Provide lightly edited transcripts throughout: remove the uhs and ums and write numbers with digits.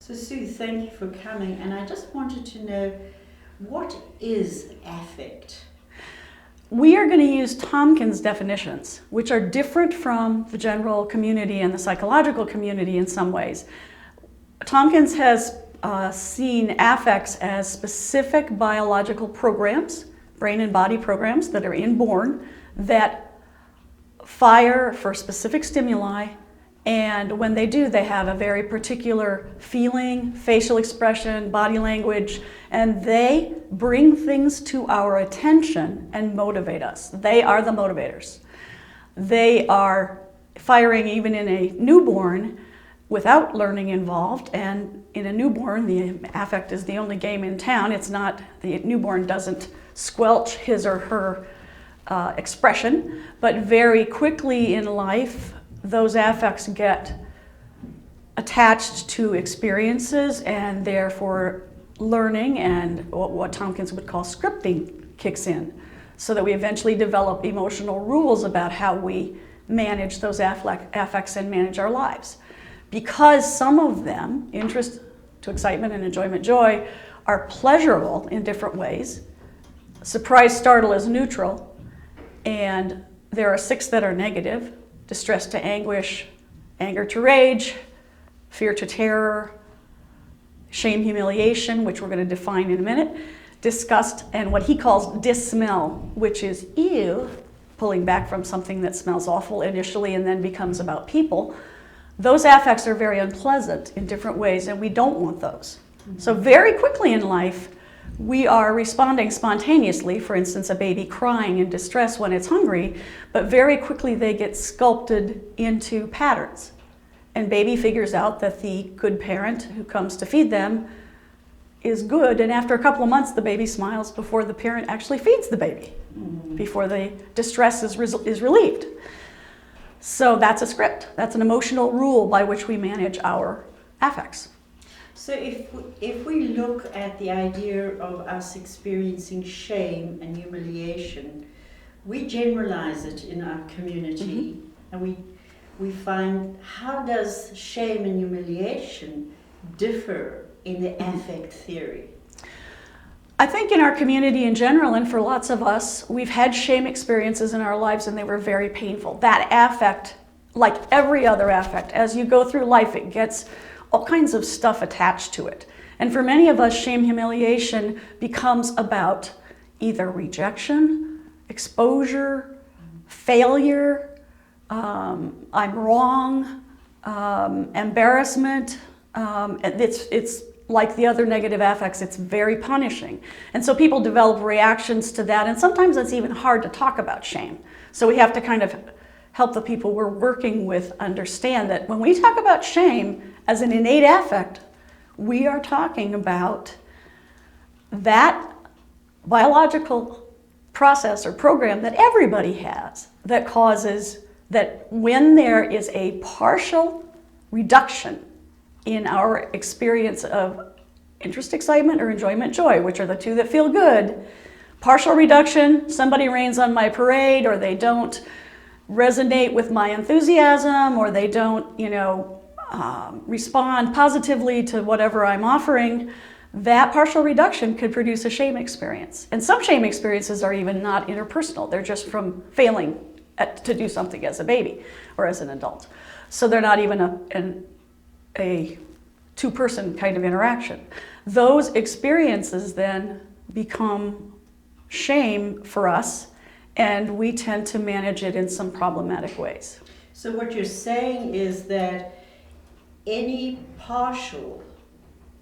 So Sue, thank you for coming, and I just wanted to know, what is affect? We are going to use Tompkins' definitions, which are different from the general community and the psychological community in some ways. Tompkins has seen affects as specific biological programs, brain and body programs that are inborn, that fire for specific stimuli, and when they do, they have a very particular feeling, facial expression, body language, and they bring things to our attention and motivate us. They are the motivators. They are firing even in a newborn without learning involved, and in a newborn, the affect is the only game in town. It's not, the newborn doesn't squelch his or her expression, but very quickly in life, those affects get attached to experiences, and therefore learning and what Tompkins would call scripting kicks in, so that we eventually develop emotional rules about how we manage those affects and manage our lives. Because some of them, interest to excitement and enjoyment, joy, are pleasurable in different ways. Surprise, startle is neutral, and there are 6 that are negative: distress to anguish, anger to rage, fear to terror, shame, humiliation, which we're going to define in a minute, disgust, and what he calls dis-smell, which is ew, pulling back from something that smells awful initially and then becomes about people. Those affects are very unpleasant in different ways, and we don't want those. So very quickly in life, we are responding spontaneously, for instance, a baby crying in distress when it's hungry, but very quickly they get sculpted into patterns. And baby figures out that the good parent who comes to feed them is good, and after a couple of months, the baby smiles before the parent actually feeds the baby, before the distress is relieved. So that's a script. That's an emotional rule by which we manage our affects. So if we look at the idea of us experiencing shame and humiliation, we generalize it in our community, and we find, how does shame and humiliation differ in the affect theory? I think in our community in general, and for lots of us, we've had shame experiences in our lives and they were very painful. That affect, like every other affect, as you go through life, it gets all kinds of stuff attached to it. And for many of us, shame, humiliation becomes about either rejection, exposure, failure, I'm wrong, embarrassment. It's like the other negative affects, it's very punishing. And so people develop reactions to that, and sometimes it's even hard to talk about shame. So we have to kind of help the people we're working with understand that when we talk about shame as an innate affect, we are talking about that biological process or program that everybody has that causes that when there is a partial reduction in our experience of interest, excitement, or enjoyment, joy, which are the 2 that feel good, partial reduction, somebody rains on my parade, or they don't resonate with my enthusiasm, or they don't, respond positively to whatever I'm offering, that partial reduction could produce a shame experience. And some shame experiences are even not interpersonal. They're just from failing to do something as a baby or as an adult. So they're not even a 2-person kind of interaction. Those experiences then become shame for us, and we tend to manage it in some problematic ways. So what you're saying is that any partial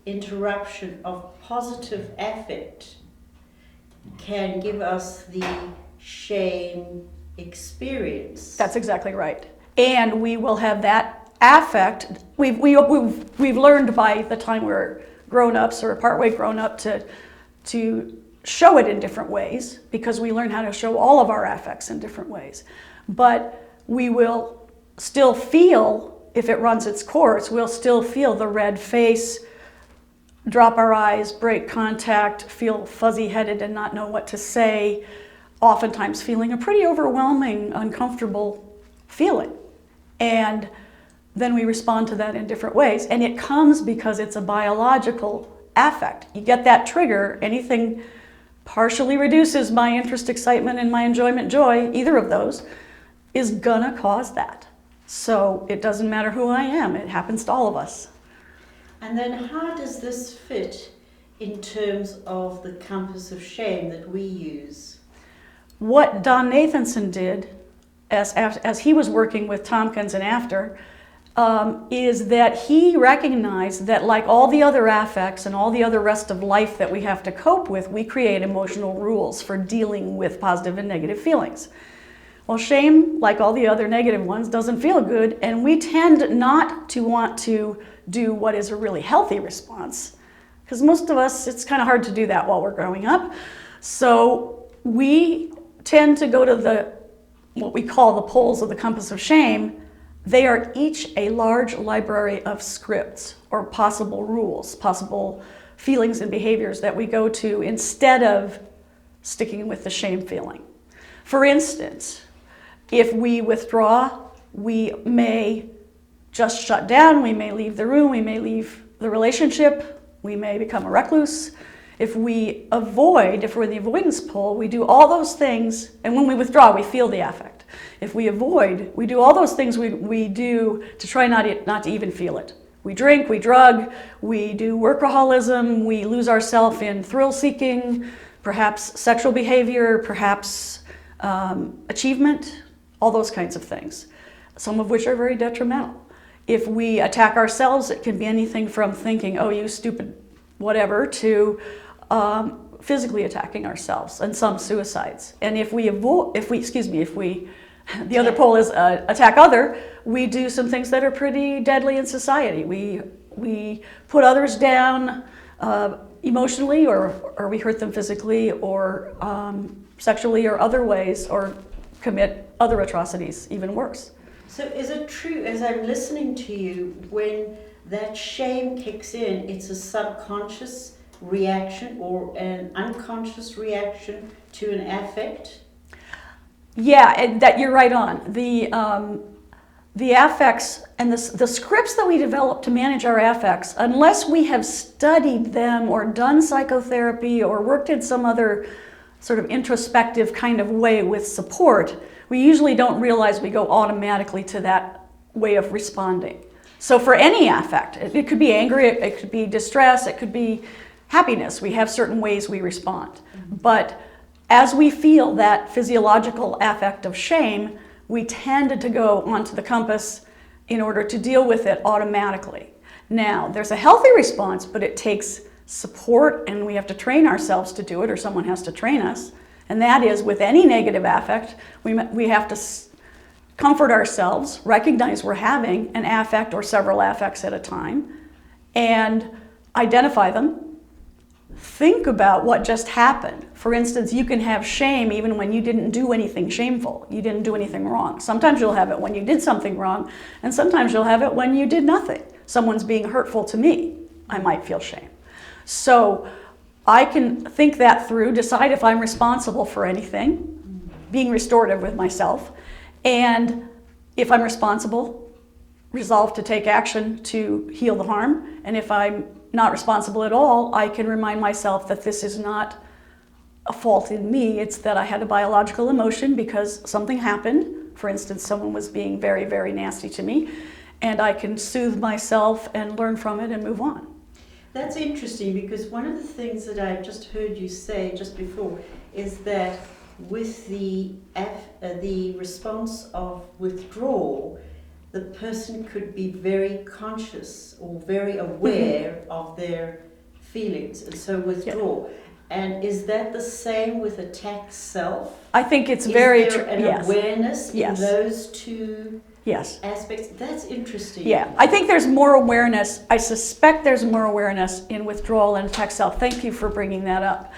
interruption of positive affect can give us the shame experience. That's exactly right. And we will have that affect. We've learned by the time we're grown-ups or partway grown up to show it in different ways, because we learn how to show all of our affects in different ways. But we will still feel, if it runs its course, we'll still feel the red face, drop our eyes, break contact, feel fuzzy-headed and not know what to say, oftentimes feeling a pretty overwhelming, uncomfortable feeling. And then we respond to that in different ways. And it comes because it's a biological affect. You get that trigger, anything partially reduces my interest, excitement, and my enjoyment, joy, either of those, is gonna cause that. So it doesn't matter who I am, it happens to all of us. And then how does this fit in terms of the compass of shame that we use? What Don Nathanson did as he was working with Tompkins and after, is that he recognized that like all the other affects and all the other rest of life that we have to cope with, we create emotional rules for dealing with positive and negative feelings. Well, shame, like all the other negative ones, doesn't feel good, and we tend not to want to do what is a really healthy response, because most of us, it's kind of hard to do that while we're growing up. So we tend to go to what we call the poles of the compass of shame. They are each a large library of scripts or possible rules, possible feelings and behaviors that we go to instead of sticking with the shame feeling. For instance, if we withdraw, we may just shut down, we may leave the room, we may leave the relationship, we may become a recluse. If we avoid, if we're in the avoidance pole, we do all those things, and when we withdraw, we feel the affect. If we avoid, we do all those things we do to try not to even feel it. We drink, we drug, we do workaholism, we lose ourselves in thrill-seeking, perhaps sexual behavior, perhaps achievement, all those kinds of things, some of which are very detrimental. If we attack ourselves, it can be anything from thinking, oh, you stupid whatever, to physically attacking ourselves, and some suicides. And if the other pole is attack other, we do some things that are pretty deadly in society. We put others down emotionally, or we hurt them physically, or sexually, or other ways, or commit other atrocities, even worse. So is it true, as I'm listening to you, when that shame kicks in, it's a subconscious reaction or an unconscious reaction to an affect? Yeah, and that you're right on. The affects and the scripts that we develop to manage our affects, unless we have studied them or done psychotherapy or worked in some other sort of introspective kind of way with support, we usually don't realize we go automatically to that way of responding. So for any affect, it could be anger, it could be distress, it could be happiness. We have certain ways we respond. But as we feel that physiological affect of shame, we tend to go onto the compass in order to deal with it automatically. Now, there's a healthy response, but it takes support, and we have to train ourselves to do it, or someone has to train us. And that is, with any negative affect, we have to comfort ourselves, recognize we're having an affect or several affects at a time, and identify them. Think about what just happened. For instance, you can have shame even when you didn't do anything shameful. You didn't do anything wrong. Sometimes you'll have it when you did something wrong, and sometimes you'll have it when you did nothing. Someone's being hurtful to me, I might feel shame. So I can think that through, decide if I'm responsible for anything, being restorative with myself, and if I'm responsible, resolve to take action to heal the harm. And if I'm not responsible at all, I can remind myself that this is not a fault in me, it's that I had a biological emotion because something happened. For instance, someone was being very, very nasty to me, and I can soothe myself and learn from it and move on. That's interesting, because one of the things that I just heard you say just before is that with the response of withdrawal, the person could be very conscious or very aware of their feelings, and so withdraw. Yeah. And is that the same with attack self? I think it's very true. Is there an awareness in those two aspects? That's interesting. Yeah, I think there's more awareness. I suspect there's more awareness in withdrawal and attack self. Thank you for bringing that up.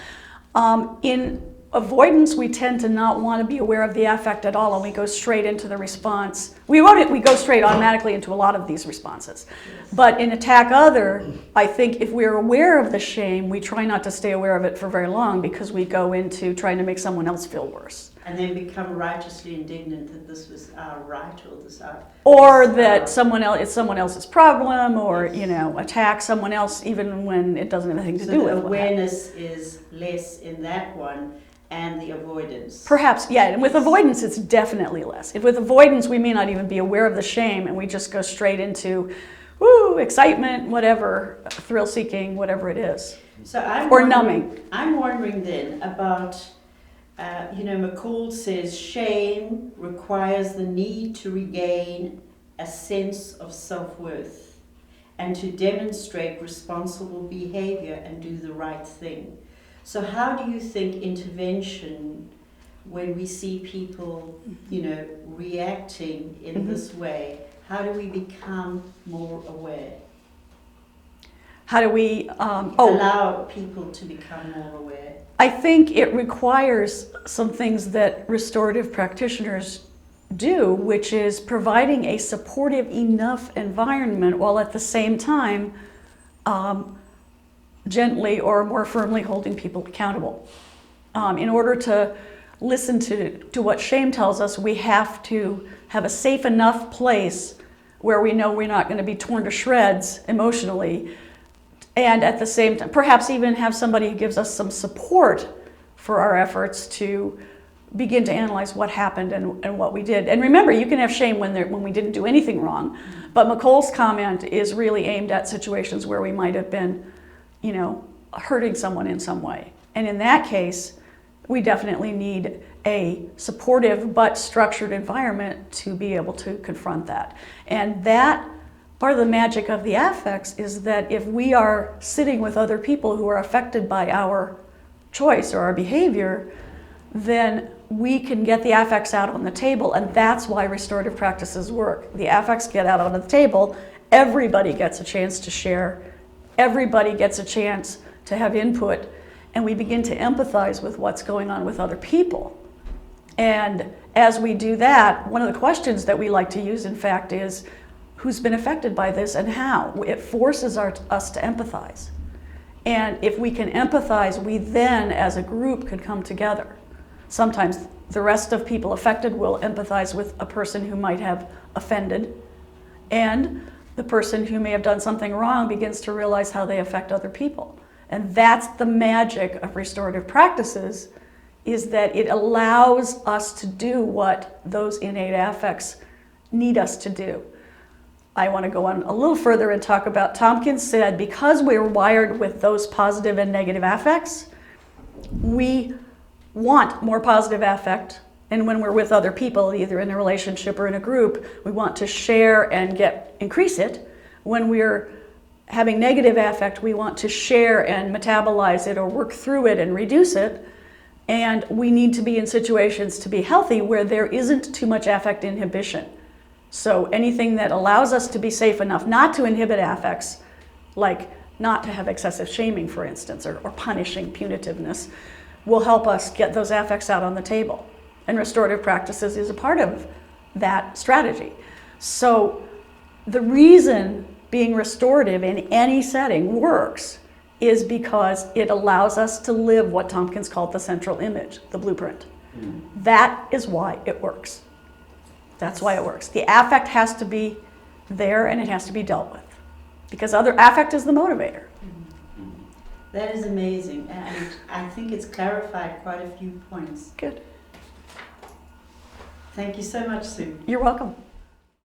In avoidance, we tend to not want to be aware of the affect at all, and we go straight into the response. We go straight automatically into a lot of these responses. Yes. But in attack other, I think if we're aware of the shame, we try not to stay aware of it for very long, because we go into trying to make someone else feel worse. And then become righteously indignant that this was our right or this our... Or this that our, it's someone else's problem, or, Yes. you know, attack someone else even when it doesn't have anything to so do the with what happened. awareness is less in that one, and the avoidance. Perhaps, yeah, and with Yes. avoidance, it's definitely less. If with avoidance, we may not even be aware of the shame, and we just go straight into, woo, excitement, whatever, thrill-seeking, whatever it is. So I'm Or wondering- numbing. I'm wondering then about, you know, McCall says shame requires the need to regain a sense of self-worth and to demonstrate responsible behavior and do the right thing. So how do you think intervention, when we see people, you know, reacting in this way, how do we become more aware? How do we, Allow people to become more aware? I think it requires some things that restorative practitioners do, which is providing a supportive enough environment while at the same time gently or more firmly holding people accountable. In order to listen to what shame tells us, we have to have a safe enough place where we know we're not going to be torn to shreds emotionally, and at the same time, perhaps even have somebody who gives us some support for our efforts to begin to analyze what happened and what we did. And remember, you can have shame when we didn't do anything wrong, but McCall's comment is really aimed at situations where we might have been, you know, hurting someone in some way. And in that case, we definitely need a supportive but structured environment to be able to confront that. And that part of the magic of the affects is that if we are sitting with other people who are affected by our choice or our behavior, then we can get the affects out on the table, and that's why restorative practices work. The affects get out on the table, everybody gets a chance to share, everybody gets a chance to have input, and we begin to empathize with what's going on with other people. And as we do that, one of the questions that we like to use, in fact, is who's been affected by this and how? It forces us to empathize. And if we can empathize, we then, as a group, can come together. Sometimes the rest of people affected will empathize with a person who might have offended, and the person who may have done something wrong begins to realize how they affect other people. And that's the magic of restorative practices, is that it allows us to do what those innate affects need us to do. I want to go on a little further and talk about, Tompkins said, because we're wired with those positive and negative affects, we want more positive affect, and when we're with other people, either in a relationship or in a group, we want to share and increase it. When we're having negative affect, we want to share and metabolize it or work through it and reduce it. And we need to be in situations to be healthy where there isn't too much affect inhibition. So anything that allows us to be safe enough not to inhibit affects, like not to have excessive shaming, for instance, or punishing punitiveness, will help us get those affects out on the table. And restorative practices is a part of that strategy. So the reason being restorative in any setting works is because it allows us to live what Tompkins called the central image, the blueprint. Mm-hmm. That is why it works. That's why it works. The affect has to be there and it has to be dealt with, because other affect is the motivator. Mm-hmm. That is amazing, and I think it's clarified quite a few points. Good. Thank you so much, Sue. You're welcome.